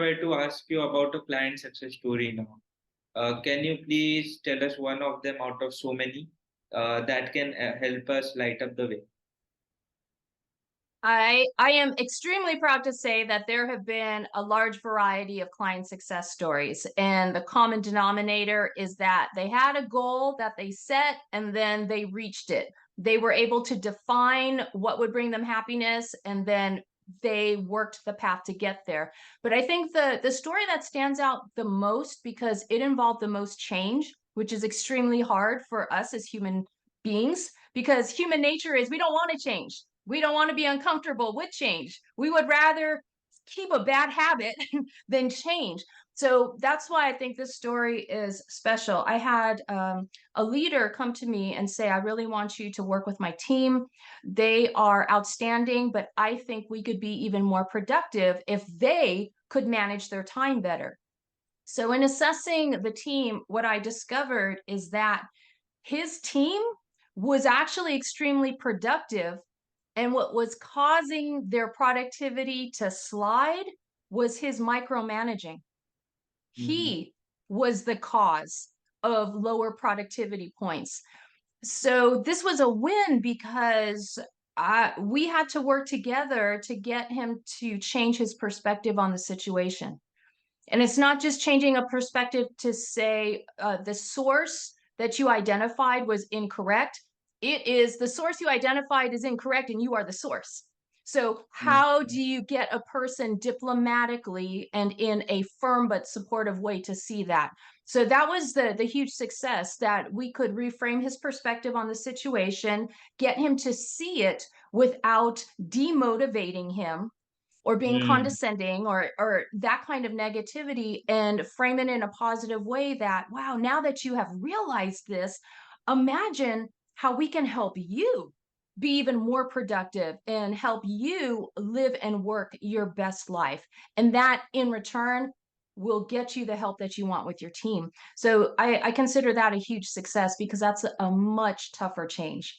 were to ask you about a client success story now. Can you please tell us one of them out of so many that can help us light up the way? I am extremely proud to say that there have been a large variety of client success stories, and the common denominator is that they had a goal that they set and then they reached it. They were able to define what would bring them happiness, and then they worked the path to get there. But I think the story that stands out the most because it involved the most change, which is extremely hard for us as human beings, because human nature is we don't want to change. We don't want to be uncomfortable with change. We would rather keep a bad habit than change. So that's why I think this story is special. I had a leader come to me and say, I really want you to work with my team. They are outstanding, but I think we could be even more productive if they could manage their time better. So, in assessing the team, what I discovered is that his team was actually extremely productive, and what was causing their productivity to slide was his micromanaging. Mm, He was the cause of lower productivity points. So this was a win because we had to work together to get him to change his perspective on the situation. And it's not just changing a perspective to say the source that you identified was incorrect. It is the source you identified is incorrect and you are the source. So, mm, how do you get a person diplomatically and in a firm but supportive way to see that? So that was the huge success that we could reframe his perspective on the situation, get him to see it without demotivating him or being mm. condescending or that kind of negativity, and frame it in a positive way that, wow, now that you have realized this, imagine how we can help you be even more productive and help you live and work your best life, and that in return will get you the help that you want with your team. So I consider that a huge success because that's a much tougher change.